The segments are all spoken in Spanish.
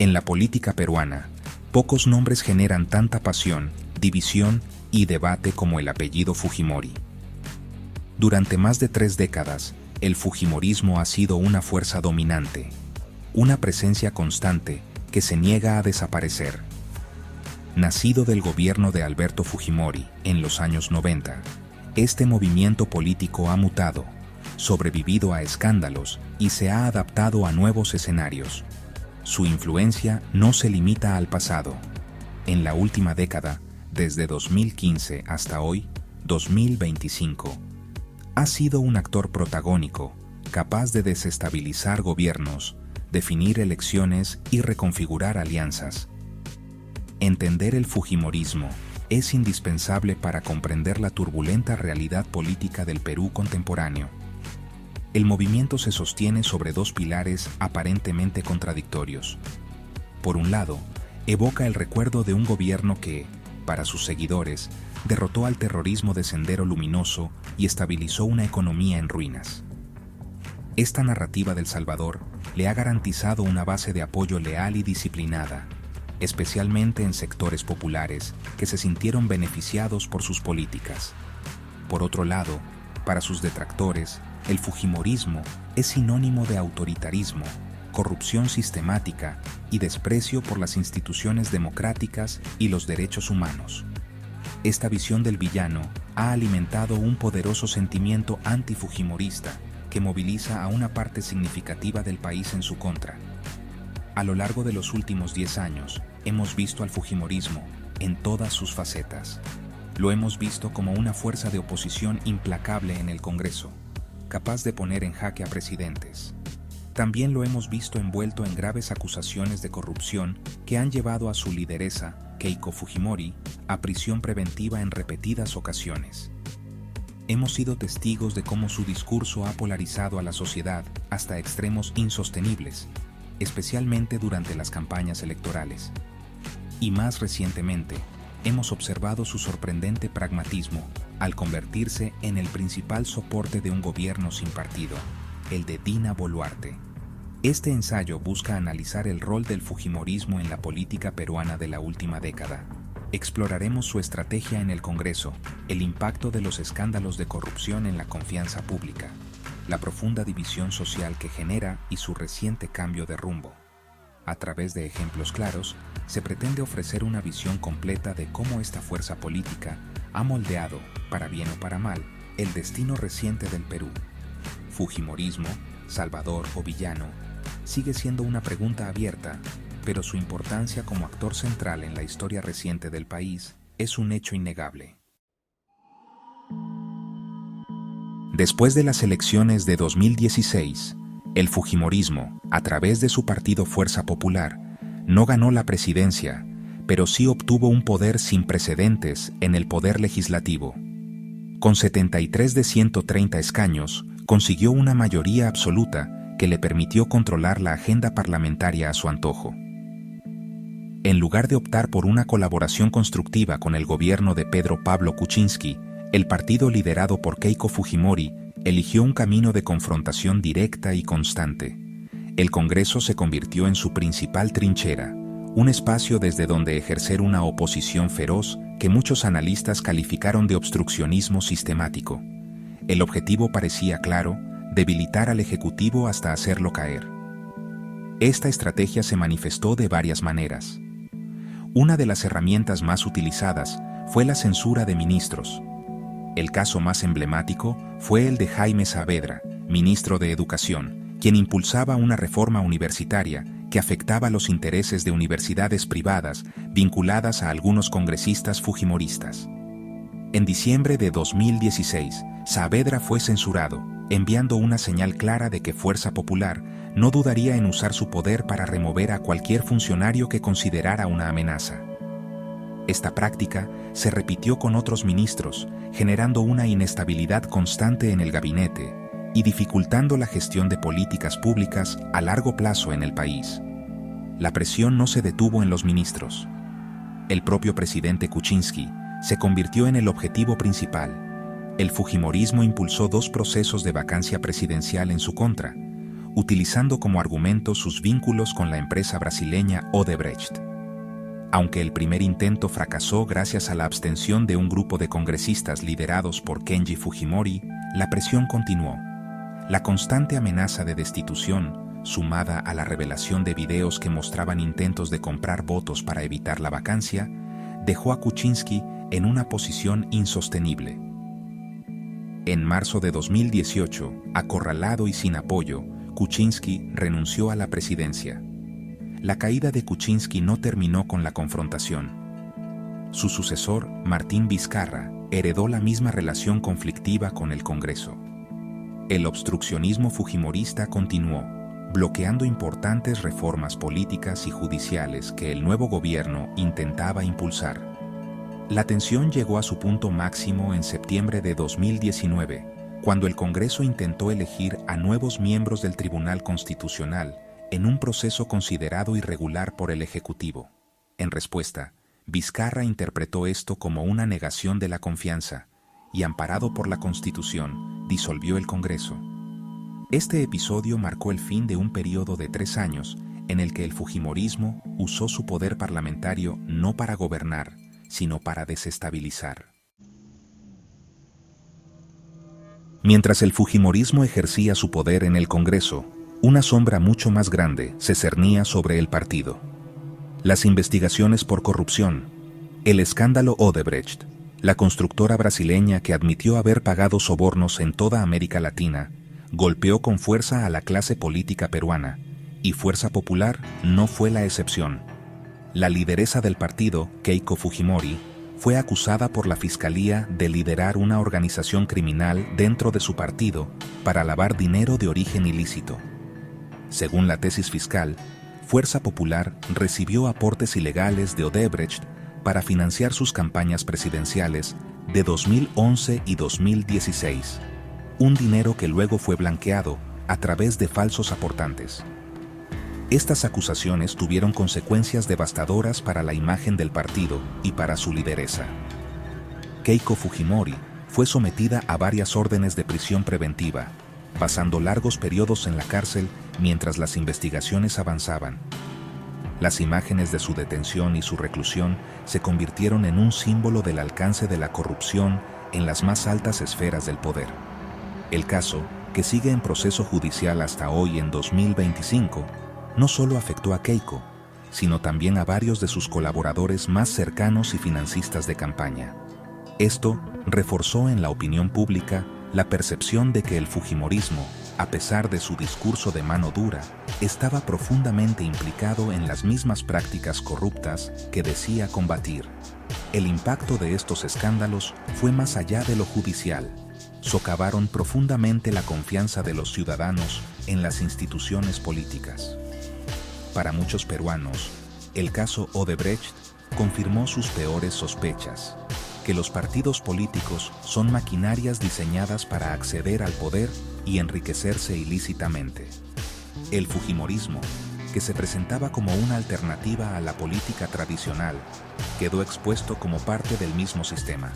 En la política peruana, pocos nombres generan tanta pasión, división y debate como el apellido Fujimori. Durante más de 3 décadas, el fujimorismo ha sido una fuerza dominante, una presencia constante que se niega a desaparecer. Nacido del gobierno de Alberto Fujimori en los años 90, este movimiento político ha mutado, sobrevivido a escándalos y se ha adaptado a nuevos escenarios. Su influencia no se limita al pasado. En la última década, desde 2015 hasta hoy, 2025, ha sido un actor protagónico, capaz de desestabilizar gobiernos, definir elecciones y reconfigurar alianzas. Entender el fujimorismo es indispensable para comprender la turbulenta realidad política del Perú contemporáneo. El movimiento se sostiene sobre 2 pilares aparentemente contradictorios. Por un lado, evoca el recuerdo de un gobierno que, para sus seguidores, derrotó al terrorismo de Sendero Luminoso y estabilizó una economía en ruinas. Esta narrativa del Salvador le ha garantizado una base de apoyo leal y disciplinada, especialmente en sectores populares que se sintieron beneficiados por sus políticas. Por otro lado, para sus detractores, el fujimorismo es sinónimo de autoritarismo, corrupción sistemática y desprecio por las instituciones democráticas y los derechos humanos. Esta visión del villano ha alimentado un poderoso sentimiento antifujimorista que moviliza a una parte significativa del país en su contra. A lo largo de los últimos 10 años, hemos visto al fujimorismo en todas sus facetas. Lo hemos visto como una fuerza de oposición implacable en el Congreso, capaz de poner en jaque a presidentes. También lo hemos visto envuelto en graves acusaciones de corrupción que han llevado a su lideresa, Keiko Fujimori, a prisión preventiva en repetidas ocasiones. Hemos sido testigos de cómo su discurso ha polarizado a la sociedad hasta extremos insostenibles, especialmente durante las campañas electorales. Y más recientemente, hemos observado su sorprendente pragmatismo al convertirse en el principal soporte de un gobierno sin partido, el de Dina Boluarte. Este ensayo busca analizar el rol del fujimorismo en la política peruana de la última década. Exploraremos su estrategia en el Congreso, el impacto de los escándalos de corrupción en la confianza pública, la profunda división social que genera y su reciente cambio de rumbo. A través de ejemplos claros, se pretende ofrecer una visión completa de cómo esta fuerza política ha moldeado, para bien o para mal, el destino reciente del Perú. Fujimorismo, salvador o villano, sigue siendo una pregunta abierta, pero su importancia como actor central en la historia reciente del país es un hecho innegable. Después de las elecciones de 2016, el fujimorismo, a través de su partido Fuerza Popular, no ganó la presidencia, pero sí obtuvo un poder sin precedentes en el poder legislativo. Con 73 de 130 escaños, consiguió una mayoría absoluta que le permitió controlar la agenda parlamentaria a su antojo. En lugar de optar por una colaboración constructiva con el gobierno de Pedro Pablo Kuczynski, el partido liderado por Keiko Fujimori eligió un camino de confrontación directa y constante. El Congreso se convirtió en su principal trinchera, un espacio desde donde ejercer una oposición feroz que muchos analistas calificaron de obstruccionismo sistemático. El objetivo parecía claro: debilitar al Ejecutivo hasta hacerlo caer. Esta estrategia se manifestó de varias maneras. Una de las herramientas más utilizadas fue la censura de ministros. El caso más emblemático fue el de Jaime Saavedra, ministro de Educación, quien impulsaba una reforma universitaria que afectaba los intereses de universidades privadas vinculadas a algunos congresistas fujimoristas. En diciembre de 2016, Saavedra fue censurado, enviando una señal clara de que Fuerza Popular no dudaría en usar su poder para remover a cualquier funcionario que considerara una amenaza. Esta práctica se repitió con otros ministros, generando una inestabilidad constante en el gabinete y dificultando la gestión de políticas públicas a largo plazo en el país. La presión no se detuvo en los ministros. El propio presidente Kuczynski se convirtió en el objetivo principal. El fujimorismo impulsó 2 procesos de vacancia presidencial en su contra, utilizando como argumento sus vínculos con la empresa brasileña Odebrecht. Aunque el primer intento fracasó gracias a la abstención de un grupo de congresistas liderados por Kenji Fujimori, la presión continuó. La constante amenaza de destitución, sumada a la revelación de videos que mostraban intentos de comprar votos para evitar la vacancia, dejó a Kuczynski en una posición insostenible. En marzo de 2018, acorralado y sin apoyo, Kuczynski renunció a la presidencia. La caída de Kuczynski no terminó con la confrontación. Su sucesor, Martín Vizcarra, heredó la misma relación conflictiva con el Congreso. El obstruccionismo fujimorista continuó, bloqueando importantes reformas políticas y judiciales que el nuevo gobierno intentaba impulsar. La tensión llegó a su punto máximo en septiembre de 2019, cuando el Congreso intentó elegir a nuevos miembros del Tribunal Constitucional en un proceso considerado irregular por el Ejecutivo. En respuesta, Vizcarra interpretó esto como una negación de la confianza y, amparado por la Constitución, disolvió el Congreso. Este episodio marcó el fin de un periodo de 3 años en el que el fujimorismo usó su poder parlamentario no para gobernar, sino para desestabilizar. Mientras el fujimorismo ejercía su poder en el Congreso, una sombra mucho más grande se cernía sobre el partido. Las investigaciones por corrupción, el escándalo Odebrecht, la constructora brasileña que admitió haber pagado sobornos en toda América Latina, golpeó con fuerza a la clase política peruana, y Fuerza Popular no fue la excepción. La lideresa del partido, Keiko Fujimori, fue acusada por la Fiscalía de liderar una organización criminal dentro de su partido para lavar dinero de origen ilícito. Según la tesis fiscal, Fuerza Popular recibió aportes ilegales de Odebrecht para financiar sus campañas presidenciales de 2011 y 2016, un dinero que luego fue blanqueado a través de falsos aportantes. Estas acusaciones tuvieron consecuencias devastadoras para la imagen del partido y para su lideresa. Keiko Fujimori fue sometida a varias órdenes de prisión preventiva, pasando largos periodos en la cárcel mientras las investigaciones avanzaban. Las imágenes de su detención y su reclusión se convirtieron en un símbolo del alcance de la corrupción en las más altas esferas del poder. El caso, que sigue en proceso judicial hasta hoy en 2025, no solo afectó a Keiko, sino también a varios de sus colaboradores más cercanos y financistas de campaña. Esto reforzó en la opinión pública la percepción de que el fujimorismo, a pesar de su discurso de mano dura, estaba profundamente implicado en las mismas prácticas corruptas que decía combatir. El impacto de estos escándalos fue más allá de lo judicial. Socavaron profundamente la confianza de los ciudadanos en las instituciones políticas. Para muchos peruanos, el caso Odebrecht confirmó sus peores sospechas, que los partidos políticos son maquinarias diseñadas para acceder al poder y enriquecerse ilícitamente. El fujimorismo, que se presentaba como una alternativa a la política tradicional, quedó expuesto como parte del mismo sistema.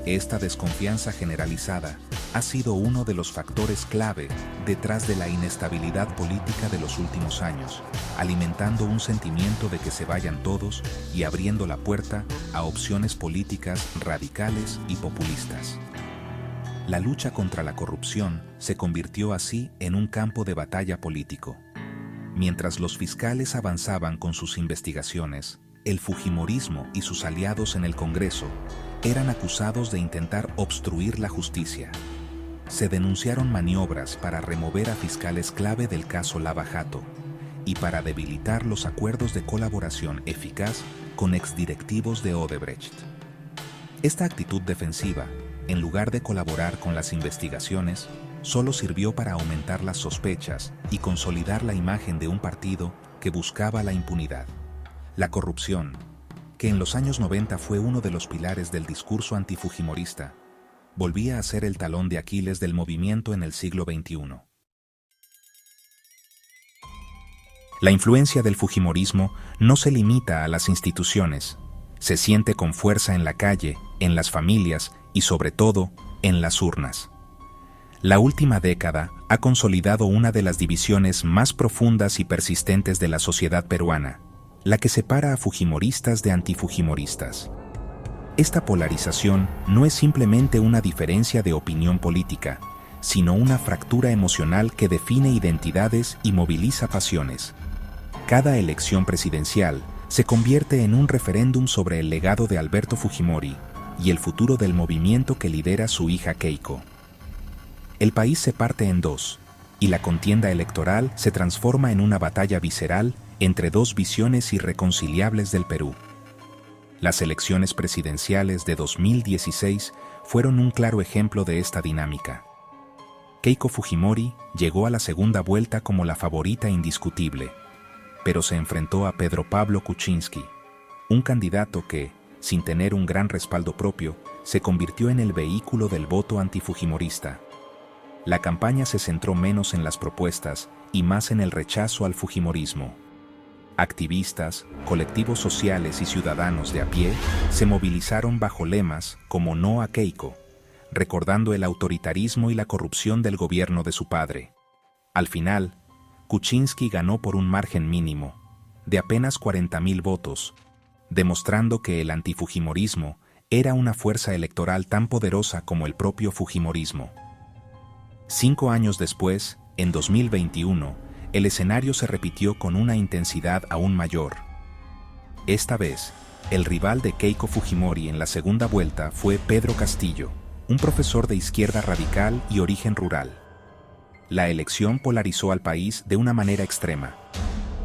Esta desconfianza generalizada ha sido uno de los factores clave detrás de la inestabilidad política de los últimos años, alimentando un sentimiento de que se vayan todos y abriendo la puerta a opciones políticas radicales y populistas. La lucha contra la corrupción se convirtió así en un campo de batalla político. Mientras los fiscales avanzaban con sus investigaciones, el fujimorismo y sus aliados en el Congreso eran acusados de intentar obstruir la justicia. Se denunciaron maniobras para remover a fiscales clave del caso Lava Jato y para debilitar los acuerdos de colaboración eficaz con exdirectivos de Odebrecht. Esta actitud defensiva, en lugar de colaborar con las investigaciones, solo sirvió para aumentar las sospechas y consolidar la imagen de un partido que buscaba la impunidad. La corrupción, que en los años 90 fue uno de los pilares del discurso antifujimorista, volvía a ser el talón de Aquiles del movimiento en el siglo XXI. La influencia del fujimorismo no se limita a las instituciones, se siente con fuerza en la calle, en las familias y sobre todo, en las urnas. La última década ha consolidado una de las divisiones más profundas y persistentes de la sociedad peruana, la que separa a fujimoristas de antifujimoristas. Esta polarización no es simplemente una diferencia de opinión política, sino una fractura emocional que define identidades y moviliza pasiones. Cada elección presidencial se convierte en un referéndum sobre el legado de Alberto Fujimori y el futuro del movimiento que lidera su hija Keiko. El país se parte en dos, y la contienda electoral se transforma en una batalla visceral entre dos visiones irreconciliables del Perú. Las elecciones presidenciales de 2016 fueron un claro ejemplo de esta dinámica. Keiko Fujimori llegó a la segunda vuelta como la favorita indiscutible, pero se enfrentó a Pedro Pablo Kuczynski, un candidato que, sin tener un gran respaldo propio, se convirtió en el vehículo del voto antifujimorista. La campaña se centró menos en las propuestas y más en el rechazo al fujimorismo. Activistas, colectivos sociales y ciudadanos de a pie se movilizaron bajo lemas como "No a Keiko", recordando el autoritarismo y la corrupción del gobierno de su padre. Al final, Kuczynski ganó por un margen mínimo, de apenas 40.000 votos, demostrando que el antifujimorismo era una fuerza electoral tan poderosa como el propio fujimorismo. 5 años después, en 2021, el escenario se repitió con una intensidad aún mayor. Esta vez, el rival de Keiko Fujimori en la segunda vuelta fue Pedro Castillo, un profesor de izquierda radical y origen rural. La elección polarizó al país de una manera extrema.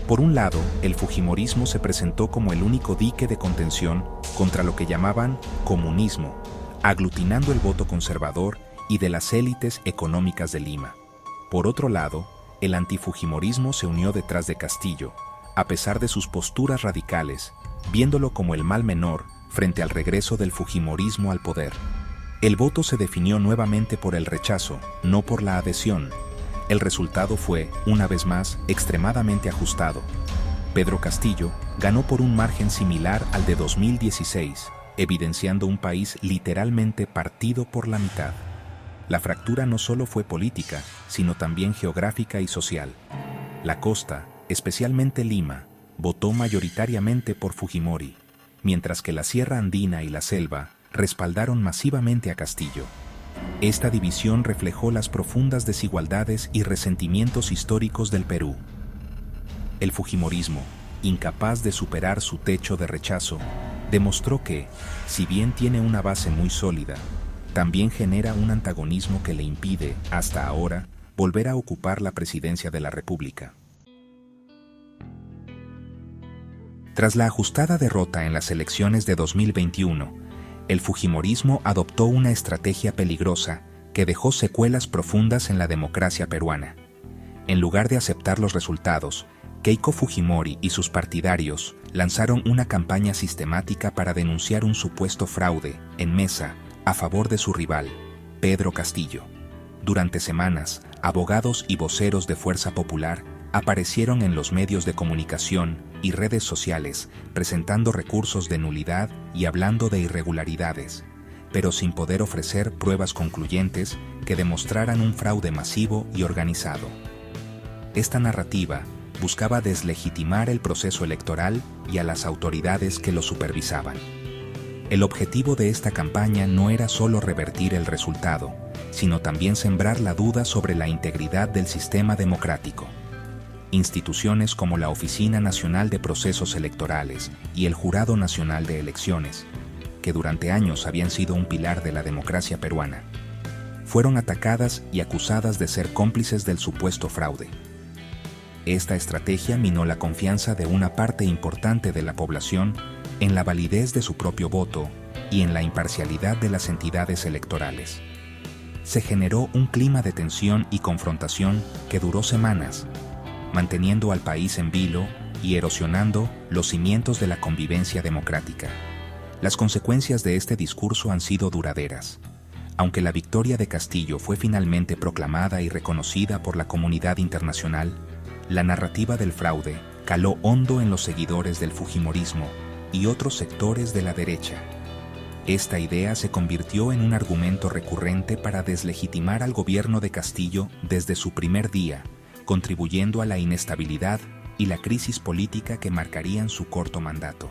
Por un lado, el fujimorismo se presentó como el único dique de contención contra lo que llamaban comunismo, aglutinando el voto conservador y de las élites económicas de Lima. Por otro lado, el antifujimorismo se unió detrás de Castillo, a pesar de sus posturas radicales, viéndolo como el mal menor frente al regreso del fujimorismo al poder. El voto se definió nuevamente por el rechazo, no por la adhesión. El resultado fue, una vez más, extremadamente ajustado. Pedro Castillo ganó por un margen similar al de 2016, evidenciando un país literalmente partido por la mitad. La fractura no solo fue política, sino también geográfica y social. La costa, especialmente Lima, votó mayoritariamente por Fujimori, mientras que la Sierra Andina y la selva respaldaron masivamente a Castillo. Esta división reflejó las profundas desigualdades y resentimientos históricos del Perú. El fujimorismo, incapaz de superar su techo de rechazo, demostró que, si bien tiene una base muy sólida, también genera un antagonismo que le impide, hasta ahora, volver a ocupar la presidencia de la República. Tras la ajustada derrota en las elecciones de 2021, el fujimorismo adoptó una estrategia peligrosa que dejó secuelas profundas en la democracia peruana. En lugar de aceptar los resultados, Keiko Fujimori y sus partidarios lanzaron una campaña sistemática para denunciar un supuesto fraude, en mesa, a favor de su rival, Pedro Castillo. Durante semanas, abogados y voceros de Fuerza Popular aparecieron en los medios de comunicación y redes sociales presentando recursos de nulidad y hablando de irregularidades, pero sin poder ofrecer pruebas concluyentes que demostraran un fraude masivo y organizado. Esta narrativa buscaba deslegitimar el proceso electoral y a las autoridades que lo supervisaban. El objetivo de esta campaña no era solo revertir el resultado, sino también sembrar la duda sobre la integridad del sistema democrático. Instituciones como la Oficina Nacional de Procesos Electorales y el Jurado Nacional de Elecciones, que durante años habían sido un pilar de la democracia peruana, fueron atacadas y acusadas de ser cómplices del supuesto fraude. Esta estrategia minó la confianza de una parte importante de la población en la validez de su propio voto y en la imparcialidad de las entidades electorales. Se generó un clima de tensión y confrontación que duró semanas, manteniendo al país en vilo y erosionando los cimientos de la convivencia democrática. Las consecuencias de este discurso han sido duraderas. Aunque la victoria de Castillo fue finalmente proclamada y reconocida por la comunidad internacional, la narrativa del fraude caló hondo en los seguidores del fujimorismo y otros sectores de la derecha. Esta idea se convirtió en un argumento recurrente para deslegitimar al gobierno de Castillo desde su primer día, contribuyendo a la inestabilidad y la crisis política que marcarían su corto mandato.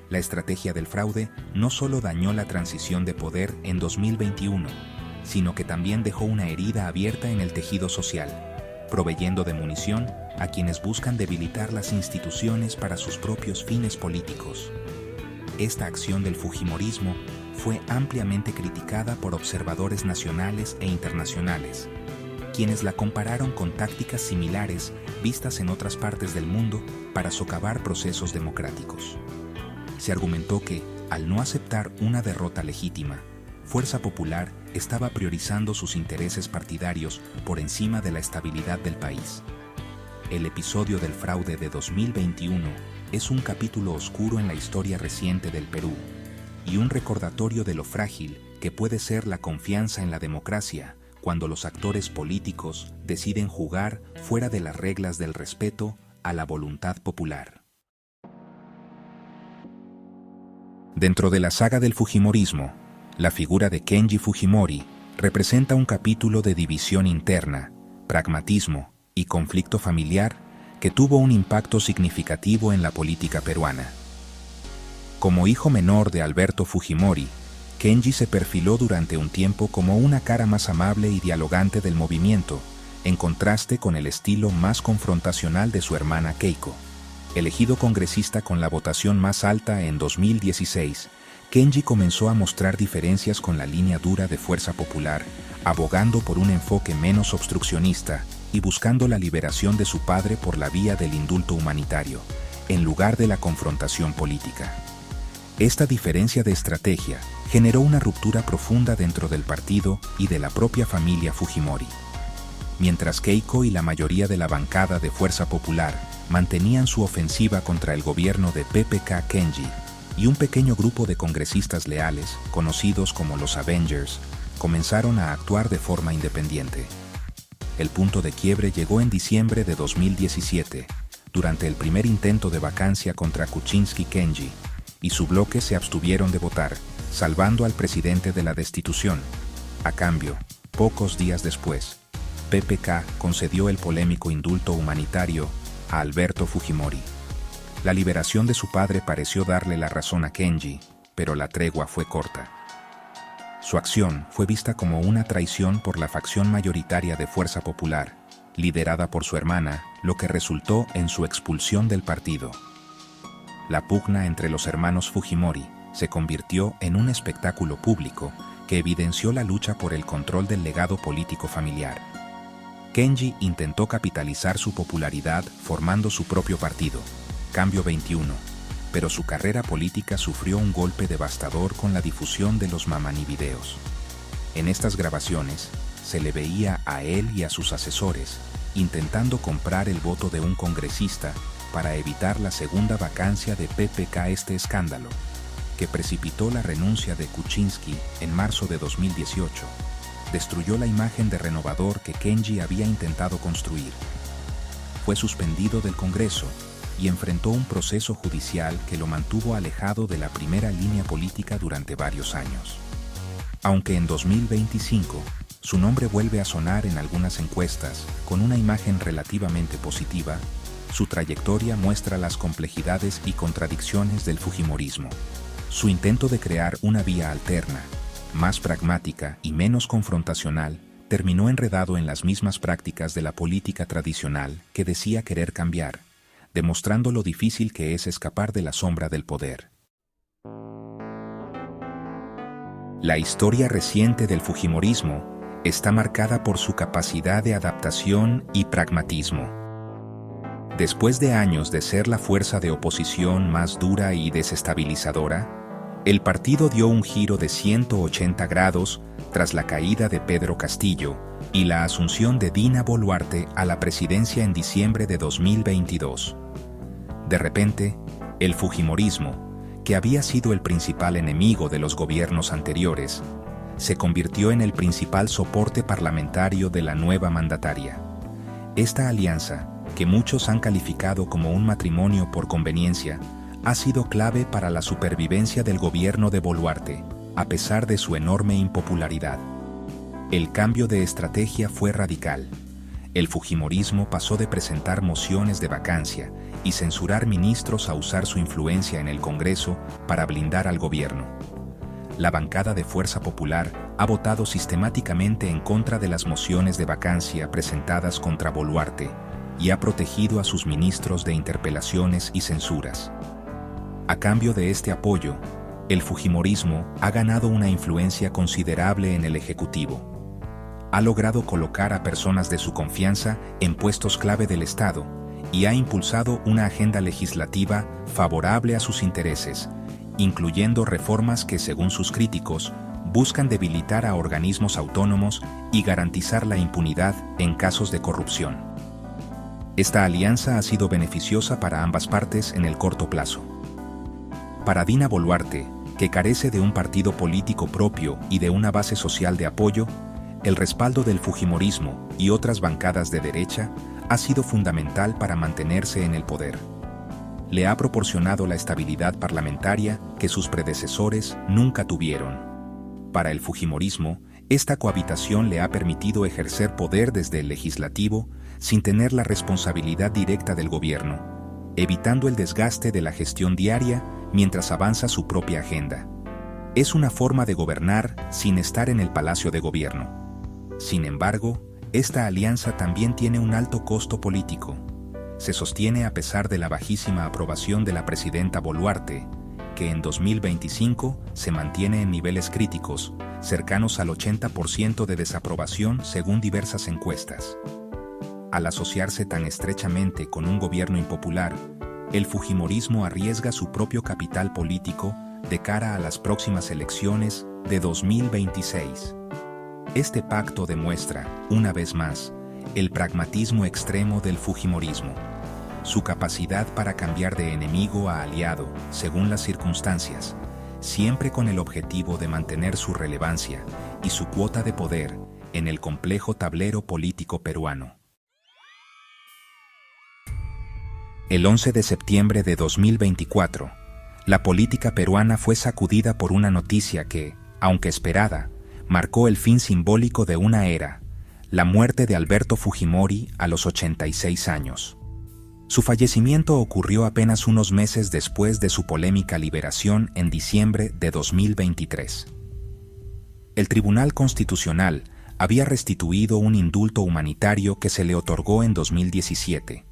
La estrategia del fraude no solo dañó la transición de poder en 2021, sino que también dejó una herida abierta en el tejido social, proveyendo de munición a quienes buscan debilitar las instituciones para sus propios fines políticos. Esta acción del fujimorismo fue ampliamente criticada por observadores nacionales e internacionales, quienes la compararon con tácticas similares vistas en otras partes del mundo para socavar procesos democráticos. Se argumentó que, al no aceptar una derrota legítima, Fuerza Popular estaba priorizando sus intereses partidarios por encima de la estabilidad del país. El episodio del fraude de 2021 es un capítulo oscuro en la historia reciente del Perú y un recordatorio de lo frágil que puede ser la confianza en la democracia cuando los actores políticos deciden jugar fuera de las reglas del respeto a la voluntad popular. Dentro de la saga del fujimorismo, la figura de Kenji Fujimori representa un capítulo de división interna, pragmatismo y conflicto familiar que tuvo un impacto significativo en la política peruana. Como hijo menor de Alberto Fujimori, Kenji se perfiló durante un tiempo como una cara más amable y dialogante del movimiento, en contraste con el estilo más confrontacional de su hermana Keiko. Elegido congresista con la votación más alta en 2016, Kenji comenzó a mostrar diferencias con la línea dura de Fuerza Popular, abogando por un enfoque menos obstruccionista y buscando la liberación de su padre por la vía del indulto humanitario, en lugar de la confrontación política. Esta diferencia de estrategia generó una ruptura profunda dentro del partido y de la propia familia Fujimori. Mientras Keiko y la mayoría de la bancada de Fuerza Popular mantenían su ofensiva contra el gobierno de PPK Kenji, y un pequeño grupo de congresistas leales, conocidos como los Avengers, comenzaron a actuar de forma independiente. El punto de quiebre llegó en diciembre de 2017, durante el primer intento de vacancia contra Kuczynski Kenji, y su bloque se abstuvieron de votar, salvando al presidente de la destitución. A cambio, pocos días después, PPK concedió el polémico indulto humanitario a Alberto Fujimori. La liberación de su padre pareció darle la razón a Kenji, pero la tregua fue corta. Su acción fue vista como una traición por la facción mayoritaria de Fuerza Popular, liderada por su hermana, lo que resultó en su expulsión del partido. La pugna entre los hermanos Fujimori se convirtió en un espectáculo público que evidenció la lucha por el control del legado político familiar. Kenji intentó capitalizar su popularidad formando su propio partido, Cambio 21, pero su carrera política sufrió un golpe devastador con la difusión de los Mamani videos. En estas grabaciones, se le veía a él y a sus asesores intentando comprar el voto de un congresista para evitar la segunda vacancia de PPK. Este escándalo, que precipitó la renuncia de Kuczynski en marzo de 2018, destruyó la imagen de renovador que Kenji había intentado construir. Fue suspendido del Congreso y enfrentó un proceso judicial que lo mantuvo alejado de la primera línea política durante varios años. Aunque en 2025, su nombre vuelve a sonar en algunas encuestas con una imagen relativamente positiva, su trayectoria muestra las complejidades y contradicciones del fujimorismo. Su intento de crear una vía alterna, más pragmática y menos confrontacional, terminó enredado en las mismas prácticas de la política tradicional que decía querer cambiar, demostrando lo difícil que es escapar de la sombra del poder. La historia reciente del fujimorismo está marcada por su capacidad de adaptación y pragmatismo. Después de años de ser la fuerza de oposición más dura y desestabilizadora, el partido dio un giro de 180 grados tras la caída de Pedro Castillo y la asunción de Dina Boluarte a la presidencia en diciembre de 2022. De repente, el fujimorismo, que había sido el principal enemigo de los gobiernos anteriores, se convirtió en el principal soporte parlamentario de la nueva mandataria. Esta alianza, que muchos han calificado como un matrimonio por conveniencia, ha sido clave para la supervivencia del gobierno de Boluarte, a pesar de su enorme impopularidad. El cambio de estrategia fue radical. El fujimorismo pasó de presentar mociones de vacancia y censurar ministros a usar su influencia en el Congreso para blindar al gobierno. La bancada de Fuerza Popular ha votado sistemáticamente en contra de las mociones de vacancia presentadas contra Boluarte y ha protegido a sus ministros de interpelaciones y censuras. A cambio de este apoyo, el fujimorismo ha ganado una influencia considerable en el Ejecutivo. Ha logrado colocar a personas de su confianza en puestos clave del Estado y ha impulsado una agenda legislativa favorable a sus intereses, incluyendo reformas que, según sus críticos, buscan debilitar a organismos autónomos y garantizar la impunidad en casos de corrupción. Esta alianza ha sido beneficiosa para ambas partes en el corto plazo. Para Dina Boluarte, que carece de un partido político propio y de una base social de apoyo, el respaldo del fujimorismo y otras bancadas de derecha ha sido fundamental para mantenerse en el poder. Le ha proporcionado la estabilidad parlamentaria que sus predecesores nunca tuvieron. Para el fujimorismo, esta cohabitación le ha permitido ejercer poder desde el legislativo sin tener la responsabilidad directa del gobierno, evitando el desgaste de la gestión diaria mientras avanza su propia agenda. Es una forma de gobernar sin estar en el Palacio de Gobierno. Sin embargo, esta alianza también tiene un alto costo político. Se sostiene a pesar de la bajísima aprobación de la presidenta Boluarte, que en 2025 se mantiene en niveles críticos, cercanos al 80% de desaprobación según diversas encuestas. Al asociarse tan estrechamente con un gobierno impopular, el fujimorismo arriesga su propio capital político de cara a las próximas elecciones de 2026. Este pacto demuestra, una vez más, el pragmatismo extremo del fujimorismo, su capacidad para cambiar de enemigo a aliado según las circunstancias, siempre con el objetivo de mantener su relevancia y su cuota de poder en el complejo tablero político peruano. El 11 de septiembre de 2024, la política peruana fue sacudida por una noticia que, aunque esperada, marcó el fin simbólico de una era, la muerte de Alberto Fujimori a los 86 años. Su fallecimiento ocurrió apenas unos meses después de su polémica liberación en diciembre de 2023. El Tribunal Constitucional había restituido un indulto humanitario que se le otorgó en 2017,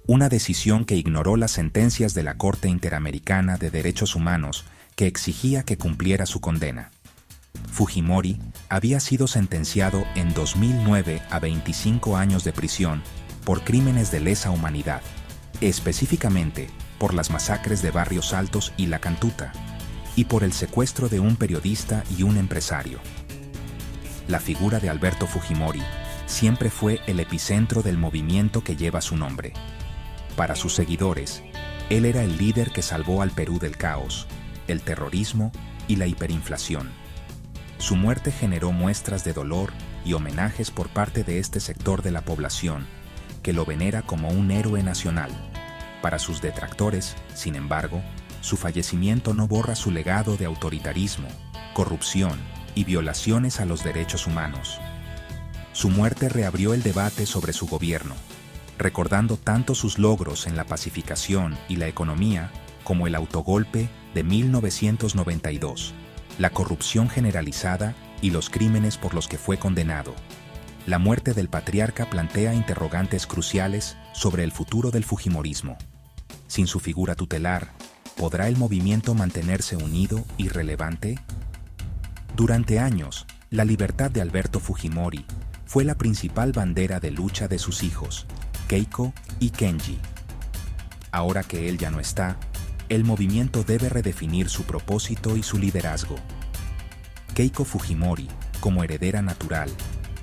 una decisión que ignoró las sentencias de la Corte Interamericana de Derechos Humanos que exigía que cumpliera su condena. Fujimori había sido sentenciado en 2009 a 25 años de prisión por crímenes de lesa humanidad, específicamente por las masacres de Barrios Altos y La Cantuta, y por el secuestro de un periodista y un empresario. La figura de Alberto Fujimori siempre fue el epicentro del movimiento que lleva su nombre. Para sus seguidores, él era el líder que salvó al Perú del caos, el terrorismo y la hiperinflación. Su muerte generó muestras de dolor y homenajes por parte de este sector de la población, que lo venera como un héroe nacional. Para sus detractores, sin embargo, su fallecimiento no borra su legado de autoritarismo, corrupción y violaciones a los derechos humanos. Su muerte reabrió el debate sobre su gobierno, recordando tanto sus logros en la pacificación y la economía como el autogolpe de 1992, la corrupción generalizada y los crímenes por los que fue condenado. La muerte del patriarca plantea interrogantes cruciales sobre el futuro del fujimorismo. Sin su figura tutelar, ¿podrá el movimiento mantenerse unido y relevante? Durante años, la libertad de Alberto Fujimori fue la principal bandera de lucha de sus hijos, Keiko y Kenji. Ahora que él ya no está, el movimiento debe redefinir su propósito y su liderazgo. Keiko Fujimori, como heredera natural,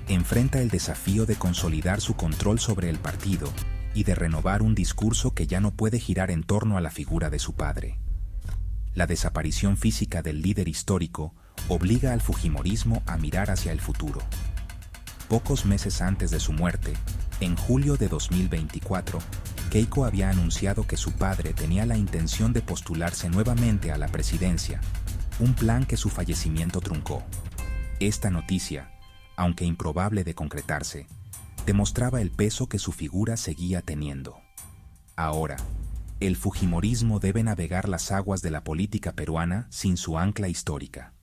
enfrenta el desafío de consolidar su control sobre el partido y de renovar un discurso que ya no puede girar en torno a la figura de su padre. La desaparición física del líder histórico obliga al fujimorismo a mirar hacia el futuro. Pocos meses antes de su muerte, En julio de 2024, Keiko había anunciado que su padre tenía la intención de postularse nuevamente a la presidencia, un plan que su fallecimiento truncó. Esta noticia, aunque improbable de concretarse, demostraba el peso que su figura seguía teniendo. Ahora, el fujimorismo debe navegar las aguas de la política peruana sin su ancla histórica.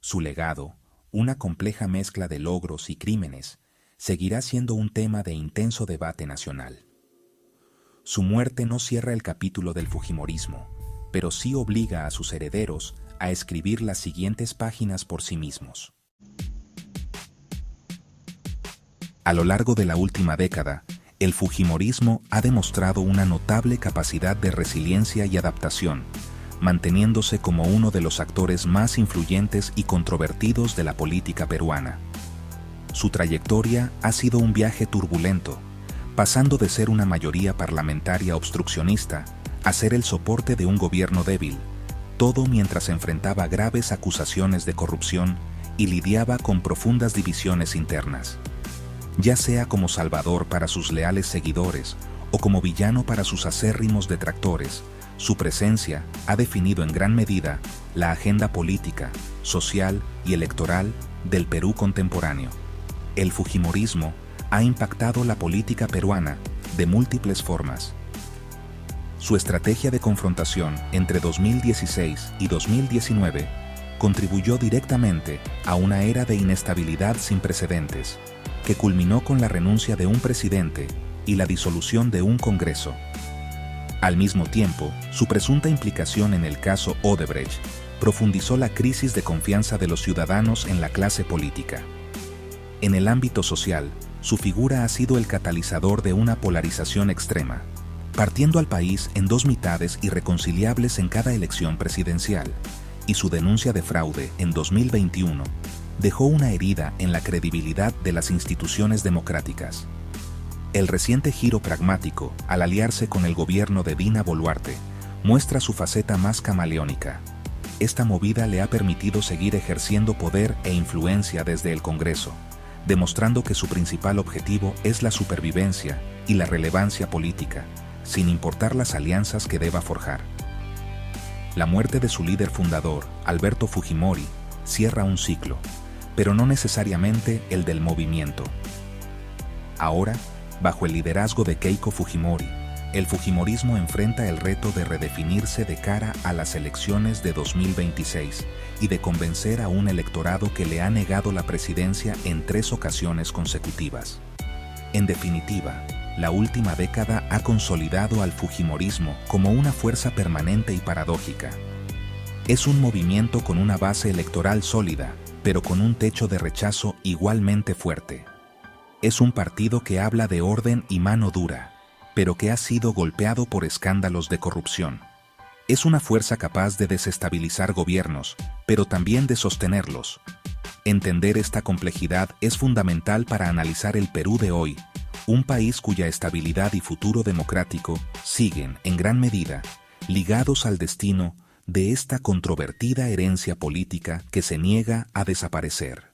Su legado, una compleja mezcla de logros y crímenes, seguirá siendo un tema de intenso debate nacional. Su muerte no cierra el capítulo del fujimorismo, pero sí obliga a sus herederos a escribir las siguientes páginas por sí mismos. A lo largo de la última década, el fujimorismo ha demostrado una notable capacidad de resiliencia y adaptación, manteniéndose como uno de los actores más influyentes y controvertidos de la política peruana. Su trayectoria ha sido un viaje turbulento, pasando de ser una mayoría parlamentaria obstruccionista a ser el soporte de un gobierno débil, todo mientras enfrentaba graves acusaciones de corrupción y lidiaba con profundas divisiones internas. Ya sea como salvador para sus leales seguidores o como villano para sus acérrimos detractores, su presencia ha definido en gran medida la agenda política, social y electoral del Perú contemporáneo. El fujimorismo ha impactado la política peruana de múltiples formas. Su estrategia de confrontación entre 2016 y 2019 contribuyó directamente a una era de inestabilidad sin precedentes, que culminó con la renuncia de un presidente y la disolución de un Congreso. Al mismo tiempo, su presunta implicación en el caso Odebrecht profundizó la crisis de confianza de los ciudadanos en la clase política. En el ámbito social, su figura ha sido el catalizador de una polarización extrema, partiendo al país en dos mitades irreconciliables en cada elección presidencial, y su denuncia de fraude en 2021 dejó una herida en la credibilidad de las instituciones democráticas. El reciente giro pragmático, al aliarse con el gobierno de Dina Boluarte, muestra su faceta más camaleónica. Esta movida le ha permitido seguir ejerciendo poder e influencia desde el Congreso, demostrando que su principal objetivo es la supervivencia y la relevancia política, sin importar las alianzas que deba forjar. La muerte de su líder fundador, Alberto Fujimori, cierra un ciclo, pero no necesariamente el del movimiento. Ahora, bajo el liderazgo de Keiko Fujimori, el fujimorismo enfrenta el reto de redefinirse de cara a las elecciones de 2026 y de convencer a un electorado que le ha negado la presidencia en 3 ocasiones consecutivas. En definitiva, la última década ha consolidado al fujimorismo como una fuerza permanente y paradójica. Es un movimiento con una base electoral sólida, pero con un techo de rechazo igualmente fuerte. Es un partido que habla de orden y mano dura, pero que ha sido golpeado por escándalos de corrupción. Es una fuerza capaz de desestabilizar gobiernos, pero también de sostenerlos. Entender esta complejidad es fundamental para analizar el Perú de hoy, un país cuya estabilidad y futuro democrático siguen, en gran medida, ligados al destino de esta controvertida herencia política que se niega a desaparecer.